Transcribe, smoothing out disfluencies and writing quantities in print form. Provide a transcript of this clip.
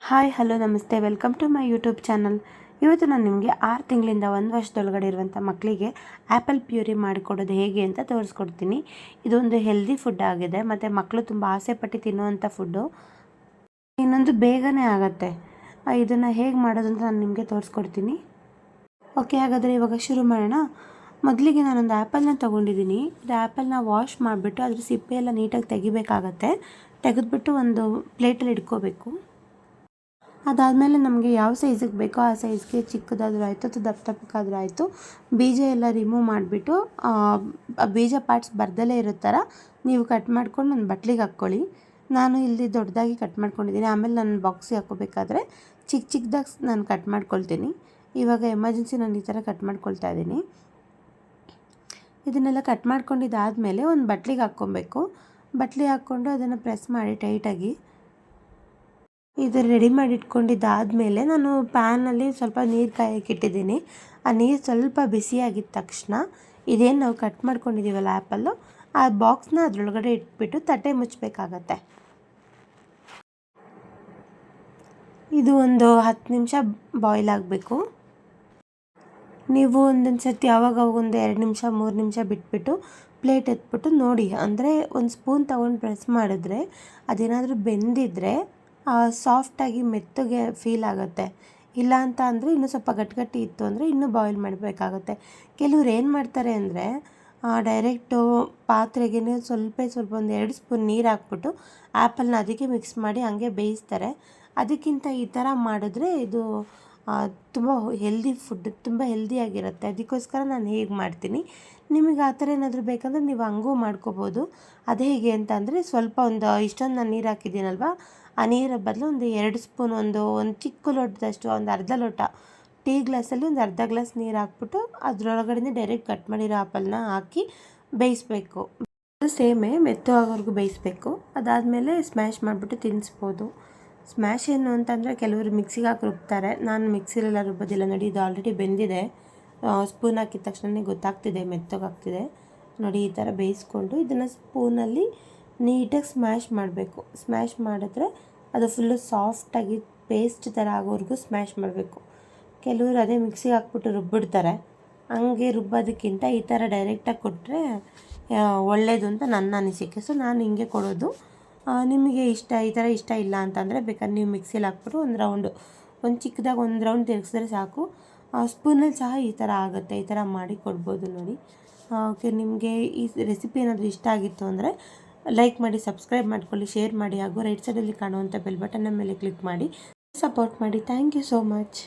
Hi hello ನಮಸ್ತೆ welcome to my YouTube channel. ಇವತ್ತು ನಾನು ನಿಮಗೆ 6 ತಿಂಗಳಿಂದ 1 ವರ್ಷದೊಳಗಡೆ ಇರುವಂಥ ಮಕ್ಕಳಿಗೆ ಆ್ಯಪಲ್ ಪ್ಯೂರಿ ಮಾಡಿಕೊಡೋದು ಹೇಗೆ ಅಂತ ತೋರಿಸ್ಕೊಡ್ತೀನಿ. ಇದೊಂದು ಹೆಲ್ದಿ ಫುಡ್ ಆಗಿದೆ ಮತ್ತು ಮಕ್ಕಳು ತುಂಬ ಆಸೆಪಟ್ಟು ತಿನ್ನುವಂಥ ಫುಡ್ಡು. ಇನ್ನೊಂದು ಬೇಗನೆ ಆಗುತ್ತೆ. ಇದನ್ನು ಹೇಗೆ ಮಾಡೋದು ಅಂತ ನಾನು ನಿಮಗೆ ತೋರಿಸ್ಕೊಡ್ತೀನಿ. ಓಕೆ, ಹಾಗಾದರೆ ಇವಾಗ ಶುರು ಮಾಡೋಣ. ಮೊದಲಿಗೆ ನಾನೊಂದು ಆ್ಯಪಲ್ನ ತೊಗೊಂಡಿದ್ದೀನಿ. ಇದು ಆ್ಯಪಲ್ನ ವಾಶ್ ಮಾಡಿಬಿಟ್ಟು ಅದ್ರ ಸಿಪ್ಪೆ ಎಲ್ಲ ನೀಟಾಗಿ ತೆಗಿಬೇಕಾಗತ್ತೆ. ತೆಗೆದುಬಿಟ್ಟು ಒಂದು ಪ್ಲೇಟಲ್ಲಿ ಇಟ್ಕೋಬೇಕು. ಅದಾದಮೇಲೆ ನಮಗೆ ಯಾವ ಸೈಜಿಗೆ ಬೇಕೋ ಆ ಸೈಜ್ಗೆ ಚಿಕ್ಕದಾದರೂ ಆಯಿತು ಅಥವಾ ದಪ್ಪ ದಪ್ಪಕ್ಕಾದರೂ ಆಯಿತು ಬೀಜ ಎಲ್ಲ ರಿಮೂವ್ ಮಾಡಿಬಿಟ್ಟು ಬೀಜ ಪಾರ್ಟ್ಸ್ ಬರ್ದಲೇ ಇರೋ ಥರ ನೀವು ಕಟ್ ಮಾಡ್ಕೊಂಡು ಒಂದು ಬಟ್ಲಿಗೆ ಹಾಕ್ಕೊಳ್ಳಿ. ನಾನು ಇಲ್ಲಿ ದೊಡ್ಡದಾಗಿ ಕಟ್ ಮಾಡ್ಕೊಂಡಿದ್ದೀನಿ. ಆಮೇಲೆ ನಾನು ಬಾಕ್ಸಿಗೆ ಹಾಕ್ಕೋಬೇಕಾದ್ರೆ ಚಿಕ್ಕದಾಗಿ ನಾನು ಕಟ್ ಮಾಡ್ಕೊಳ್ತೀನಿ. ಇವಾಗ ಎಮರ್ಜೆನ್ಸಿ ನಾನು ಈ ಥರ ಕಟ್ ಮಾಡ್ಕೊಳ್ತಾ ಇದ್ದೀನಿ. ಇದನ್ನೆಲ್ಲ ಕಟ್ ಮಾಡ್ಕೊಂಡಿದ್ದಾದಮೇಲೆ ಒಂದು ಬಟ್ಲಿಗೆ ಹಾಕ್ಕೊಬೇಕು. ಬಟ್ಲಿ ಹಾಕ್ಕೊಂಡು ಅದನ್ನು ಪ್ರೆಸ್ ಮಾಡಿ ಟೈಟಾಗಿ ಇದು ರೆಡಿ ಮಾಡಿ ಇಟ್ಕೊಂಡಿದ್ದಾದಮೇಲೆ ನಾನು ಪ್ಯಾನಲ್ಲಿ ಸ್ವಲ್ಪ ನೀರು ಕಾಯೋಕ್ಕೆ ಇಟ್ಟಿದ್ದೀನಿ. ಆ ನೀರು ಸ್ವಲ್ಪ ಬಿಸಿಯಾಗಿದ್ದ ತಕ್ಷಣ ಇದೇನು ನಾವು ಕಟ್ ಮಾಡ್ಕೊಂಡಿದ್ದೀವಲ್ಲ ಆ್ಯಪಲ್ಲು, ಆ ಬಾಕ್ಸ್ನ ಅದರೊಳಗಡೆ ಇಟ್ಬಿಟ್ಟು ತಟ್ಟೆ ಮುಚ್ಚಬೇಕಾಗತ್ತೆ. ಇದು ಒಂದು 10 ನಿಮಿಷ ಬಾಯ್ಲ್ ಆಗಬೇಕು. ನೀವು ಒಂದೊಂದು ಸರ್ತಿ ಯಾವಾಗ ಒಂದು 2 ನಿಮಿಷ 3 ನಿಮಿಷ ಬಿಟ್ಬಿಟ್ಟು ಪ್ಲೇಟ್ ಎತ್ಬಿಟ್ಟು ನೋಡಿ. ಅಂದರೆ ಒಂದು ಸ್ಪೂನ್ ತೊಗೊಂಡು ಪ್ರೆಸ್ ಮಾಡಿದ್ರೆ ಅದೇನಾದರೂ ಬೆಂದಿದ್ರೆ ಸಾಫ್ಟಾಗಿ ಮೆತ್ತಗೆ ಫೀಲ್ ಆಗುತ್ತೆ. ಇಲ್ಲ ಅಂತ ಅಂದರೆ ಇನ್ನೂ ಸ್ವಲ್ಪ ಗಟ್ಟಿ ಇತ್ತು ಅಂದರೆ ಇನ್ನೂ ಬಾಯ್ಲ್ ಮಾಡಬೇಕಾಗತ್ತೆ. ಕೆಲವ್ರು ಏನು ಮಾಡ್ತಾರೆ ಅಂದರೆ ಡೈರೆಕ್ಟು ಪಾತ್ರೆಗೆ ಸ್ವಲ್ಪ ಒಂದು 2 ಸ್ಪೂನ್ ನೀರು ಹಾಕ್ಬಿಟ್ಟು ಆ್ಯಪಲ್ನ ಅದಕ್ಕೆ ಮಿಕ್ಸ್ ಮಾಡಿ ಹಂಗೆ ಬೇಯಿಸ್ತಾರೆ. ಅದಕ್ಕಿಂತ ಈ ಥರ ಮಾಡಿದ್ರೆ ಇದು ತುಂಬ ಹೆಲ್ದಿ ಫುಡ್, ತುಂಬ ಹೆಲ್ದಿಯಾಗಿರುತ್ತೆ. ಅದಕ್ಕೋಸ್ಕರ ನಾನು ಹೇಗೆ ಮಾಡ್ತೀನಿ. ನಿಮಗೆ ಆ ಥರ ಏನಾದರೂ ಬೇಕಂದರೆ ನೀವು ಹಂಗೂ ಮಾಡ್ಕೋಬೋದು. ಅದು ಹೇಗೆ ಅಂತ ಅಂದರೆ ಸ್ವಲ್ಪ ಇಷ್ಟೊಂದು ನಾನು ನೀರು ಹಾಕಿದ್ದೀನಲ್ವ, ಆ ನೀರ ಬದಲು ಒಂದು 2 ಸ್ಪೂನ್ ಒಂದು ಚಿಕ್ಕ ಲೋಟದಷ್ಟು ಒಂದು ಅರ್ಧ ಲೋಟ ಟೀ ಗ್ಲಾಸಲ್ಲಿ ಒಂದು ಅರ್ಧ ಗ್ಲಾಸ್ ನೀರು ಹಾಕ್ಬಿಟ್ಟು ಅದರೊಳಗಡೆ ಡೈರೆಕ್ಟ್ ಕಟ್ ಮಾಡಿರೋ ಆ್ಯಪಲ್ನ ಹಾಕಿ ಬೇಯಿಸ್ಬೇಕು. ಸೇಮೇ ಮೆತ್ತು ಆಗೋವರೆಗೂ ಬೇಯಿಸ್ಬೇಕು. ಅದಾದಮೇಲೆ ಸ್ಮ್ಯಾಶ್ ಮಾಡಿಬಿಟ್ಟು ತಿನ್ನಿಸ್ಬೋದು. ಸ್ಮ್ಯಾಶ್ ಏನು ಅಂತಂದರೆ ಕೆಲವರು ಮಿಕ್ಸಿಗೆ ಹಾಕಿ ರುಬ್ತಾರೆ. ನಾನು ಮಿಕ್ಸಿಲೆಲ್ಲ ರುಬ್ಬೋದಿಲ್ಲ. ನೋಡಿ, ಇದು ಆಲ್ರೆಡಿ ಬೆಂದಿದೆ. ಸ್ಪೂನ್ ಹಾಕಿದ ತಕ್ಷಣ ಗೊತ್ತಾಗ್ತಿದೆ ಮೆತ್ತಗಾಗ್ತಿದೆ. ನೋಡಿ, ಈ ಥರ ಬೇಯಿಸ್ಕೊಂಡು ಇದನ್ನು ಸ್ಪೂನಲ್ಲಿ ನೀಟಾಗಿ ಸ್ಮ್ಯಾಶ್ ಮಾಡಬೇಕು. ಸ್ಮ್ಯಾಶ್ ಮಾಡಿದ್ರೆ ಅದು ಫುಲ್ಲು ಸಾಫ್ಟಾಗಿ ಪೇಸ್ಟ್ ಥರ ಆಗೋವರೆಗೂ ಸ್ಮ್ಯಾಶ್ ಮಾಡಬೇಕು. ಕೆಲವರು ಅದೇ ಮಿಕ್ಸಿಗೆ ಹಾಕ್ಬಿಟ್ಟು ರುಬ್ಬಿಡ್ತಾರೆ. ಹಂಗೆ ರುಬ್ಬೋದಕ್ಕಿಂತ ಈ ಥರ ಡೈರೆಕ್ಟಾಗಿ ಕೊಟ್ಟರೆ ಒಳ್ಳೆಯದು ಅಂತ ನನ್ನ ಅನಿಸಿಕೆ. ಸೊ ನಾನು ಹಿಂಗೆ ಕೊಡೋದು. ನಿಮಗೆ ಈ ಥರ ಇಷ್ಟ ಇಲ್ಲ ಅಂತಂದರೆ ಬೇಕಾದ್ರೆ ನೀವು ಮಿಕ್ಸಿಲಿ ಹಾಕ್ಬಿಟ್ಟು ಒಂದು ಚಿಕ್ಕದಾಗಿ ಒಂದು ರೌಂಡ್ ತಿರುಗಿಸಿದ್ರೆ ಸಾಕು. ಸ್ಪೂನಲ್ಲಿ ಸಹ ಈ ಥರ ಆಗುತ್ತೆ. ಈ ಥರ ಮಾಡಿ ಕೊಡ್ಬೋದು ನೋಡಿ. ಓಕೆ, ನಿಮಗೆ ಈ ರೆಸಿಪಿ ಏನಾದರೂ ಇಷ್ಟ ಆಗಿತ್ತು ಅಂದರೆ ಲೈಕ್ ಮಾಡಿ, ಸಬ್ಸ್ಕ್ರೈಬ್ ಮಾಡ್ಕೊಳ್ಳಿ, ಶೇರ್ ಮಾಡಿ, ಹಾಗೂ ರೈಟ್ ಸೈಡಲ್ಲಿ ಕಾಣುವಂಥ ಬೆಲ್ ಬಟನ್ನ ಮೇಲೆ ಕ್ಲಿಕ್ ಮಾಡಿ ಸಪೋರ್ಟ್ ಮಾಡಿ. Thank you so much.